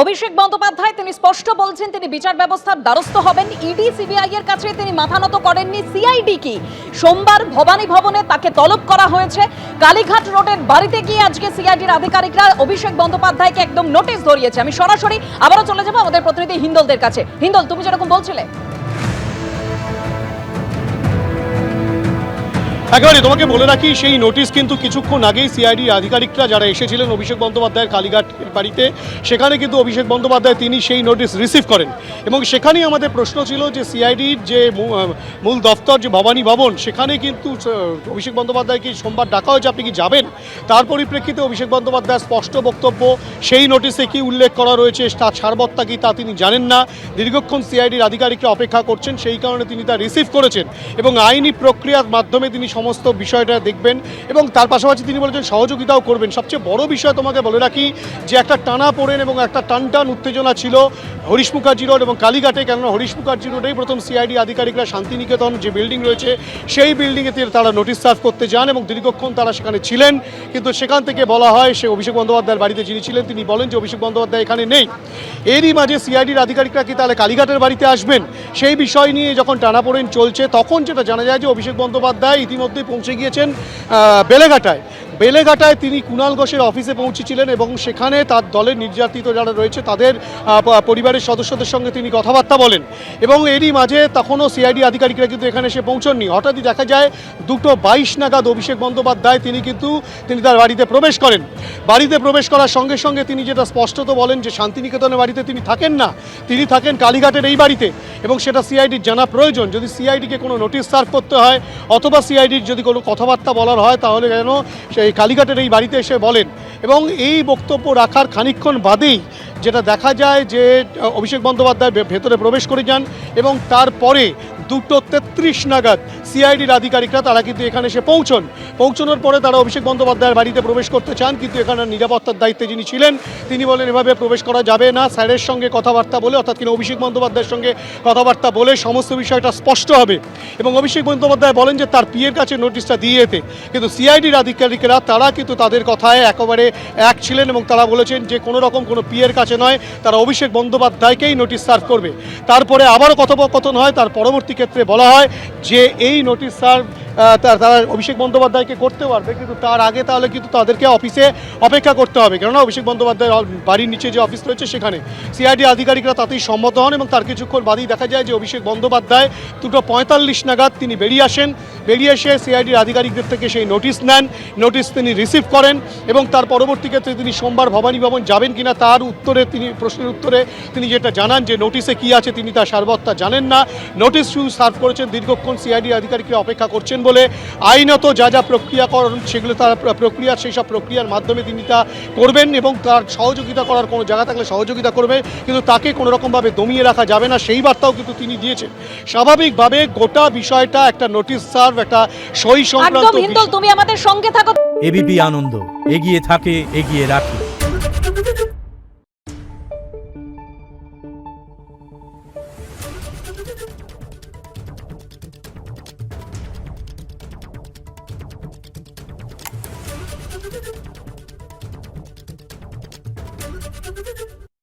অভিষেক বন্দ্যোপাধ্যায় তিনি স্পষ্ট বলছেন তিনি বিচার ব্যবস্থার দ্বারস্থ হবেন। ইডি সিবিআই এর কাছে তিনি মাথা নত করেননি। সিআইডি কি সোমবার ভবানী ভবনে তাকে তলব করা হয়েছে। কালীঘাট রোডের বাড়িতে গিয়ে আজকে সিআইডির আধিকারিকরা অভিষেক বন্দ্যোপাধ্যায়কে একদম নোটিশ ধরিয়েছে। আমি সরাসরি আবারও চলে যাবো আমাদের প্রতিনিধি হিন্দলদের কাছে। হিন্দল, তুমি যেরকম বলছিলে একেবারে তোমাকে বলে রাখি, সেই নোটিশ কিন্তু কিছুক্ষণ আগেই সিআইডি আধিকারিকরা যারা এসেছিলেন অভিষেক বন্দ্যোপাধ্যায়ের কালীঘাট বাড়িতে, সেখানে কিন্তু অভিষেক বন্দ্যোপাধ্যায় তিনি সেই নোটিশ রিসিভ করেন। এবং সেখানেই আমাদের প্রশ্ন ছিল যে সিআইডির যে মূল দফতর যে ভবানী ভবন, সেখানে কিন্তু অভিষেক বন্দ্যোপাধ্যায়কে সোমবার ডাকা হয়েছে, আপনি কি যাবেন? তার পরিপ্রেক্ষিতে অভিষেক বন্দ্যোপাধ্যায়ের স্পষ্ট বক্তব্য, সেই নোটিশে কি উল্লেখ করা রয়েছে তার সারবত্তা কি তা তিনি জানেন না। দীর্ঘক্ষণ সিআইডির আধিকারিকরা অপেক্ষা করছেন, সেই কারণে তিনি তা রিসিভ করেছেন এবং আইনি প্রক্রিয়ার মাধ্যমে তিনি সমস্ত বিষয়টা দেখবেন এবং তার পাশাপাশি তিনি বলেছেন সহযোগিতাও করবেন। সবচেয়ে বড় বিষয় তোমাকে বলে রাখি যে একটা টানা পড়েন এবং একটা টানটান উত্তেজনা ছিল হরিশ মুখার্জি রোড এবং কালীঘাটে। কেননা হরিশ মুখার্জি রোডেই প্রথম সিআইডি আধিকারিকরা শান্তিনিকেতন যে বিল্ডিং রয়েছে সেই বিল্ডিংয়ে তারা নোটিশ সার্ভ করতে যান এবং দীর্ঘক্ষণ তারা সেখানে ছিলেন। কিন্তু সেখান থেকে বলা হয় সে অভিষেক বন্দ্যোপাধ্যায়ের বাড়িতে যিনি ছিলেন তিনি বলেন যে অভিষেক বন্দ্যোপাধ্যায় এখানে নেই। এরই মাঝে সিআইডির আধিকারিকরা কি তাহলে কালীঘাটের বাড়িতে আসবেন, সেই বিষয় নিয়ে যখন টানাপোড়েন চলছে তখন যেটা জানা যায় যে অভিষেক বন্দ্যোপাধ্যায় ইতিমধ্যেই পৌঁছে গিয়েছেন বেলেঘাটায় তিনি কুণাল ঘোষের অফিসে পৌঁছেছিলেন এবং সেখানে তার দলের নির্যাতিত যারা রয়েছে তাদের পরিবারের সদস্যদের সঙ্গে তিনি কথাবার্তা বলেন এবং এরই মাঝে তখনও সিআইডি আধিকারিকরা কিন্তু এখানে এসে পৌঁছননি। হঠাৎই দেখা যায় 2:22 নাগাদ অভিষেক বন্দ্যোপাধ্যায় তিনি তার বাড়িতে প্রবেশ করেন। বাড়িতে প্রবেশ করার সঙ্গে সঙ্গে তিনি যেটা স্পষ্টত বলেন যে শান্তিনিকেতনের বাড়িতে তিনি থাকেন না, তিনি থাকেন কালীঘাটের এই বাড়িতে এবং সেটা সিআইডির জানা প্রয়োজন। যদি সিআইডিকে কোনো নোটিশ সার্ভ করতে হয় অথবা সিআইডির যদি কোনো কথাবার্তা বলার হয় তাহলে যেন সেই কালীঘাটের এই বাড়িতে এসে বলেন। এবং এই বক্তব্য রাখার খানিকক্ষণ বাদেই যেটা দেখা যায় যে অভিষেক বন্দ্যোপাধ্যায় ভেতরে প্রবেশ করে যান এবং তারপরে 2:33 নাগাদ সিআইডির আধিকারিকরা তারা কিন্তু এখানে এসে পৌঁছানোর পরে তারা অভিষেক বন্দ্যোপাধ্যায়ের বাড়িতে প্রবেশ করতে চান, কিন্তু এখানে নিরাপত্তার দায়িত্বে যিনি ছিলেন তিনি বলেন এভাবে প্রবেশ করা যাবে না, স্যারের সঙ্গে কথাবার্তা বলে অর্থাৎ কিনা অভিষেক বন্দ্যোপাধ্যায়ের সঙ্গে কথাবার্তা বলে সমস্ত বিষয়টা স্পষ্ট হবে। এবং অভিষেক বন্দ্যোপাধ্যায় বলেন যে তার পিএর কাছে নোটিশটা দিয়ে যেতে, কিন্তু সিআইডির আধিকারিকরা তারা কিন্তু তাদের কথায় একেবারে এক ছিলেন এবং তারা বলেছেন যে কোনো রকম কোনো পিএর কাছে নয়, তারা অভিষেক বন্দ্যোপাধ্যায়কেই নোটিশ সার্ভ করবে। তারপরে আবারও কথোপকথন হয়, তার পরবর্তী ক্ষেত্রে বলা হয় যে এই নোটিশ সার্ভ তারা অভিষেক বন্দ্যোপাধ্যায়কে করতে পারবে, কিন্তু তার আগে তাহলে কিন্তু তাদেরকে অফিসে অপেক্ষা করতে হবে, কেননা অভিষেক বন্দ্যোপাধ্যায় বাড়ির নিচে যে অফিস রয়েছে সেখানে। সিআইডি আধিকারিকরা তাতেই সম্মত হন এবং তার কিছুক্ষণ বাদেই দেখা যায় যে অভিষেক বন্দ্যোপাধ্যায় 2:45 নাগাদ তিনি বেরিয়ে এসে সিআইডির আধিকারিকদের থেকে সেই নোটিশ তিনি রিসিভ করেন এবং তার পরবর্তী ক্ষেত্রে তিনি সোমবার ভবানী ভবন যাবেন কিনা তার প্রশ্নের উত্তরে তিনি যেটা জানান যে নোটিশে কি আছে তিনি তার সারবত্তা জানেন না। নোটিশ শুধু সার্ভ করেছেন, দীর্ঘক্ষণ সিআইডি আধিকারিকরা অপেক্ষা করছেন বলে আইনত যা প্রক্রিয়াকরণ সেগুলো তার সেই সব প্রক্রিয়ার মাধ্যমে তিনি তা করবেন এবং তার সহযোগিতা করার কোনো জায়গা থাকলে সহযোগিতা করবে, কিন্তু তাকে কোনো রকমভাবে দমিয়ে রাখা যাবে না সেই বার্তাও কিন্তু তিনি দিয়েছেন। স্বাভাবিকভাবে গোটা বিষয়টা একটা নোটিশ সার্ভ, একটা সই সংক্রান্ত। তুমি আমাদের সঙ্গে থাকো। এবিপি আনন্দ, এগিয়ে থাকে, এগিয়ে রাখে।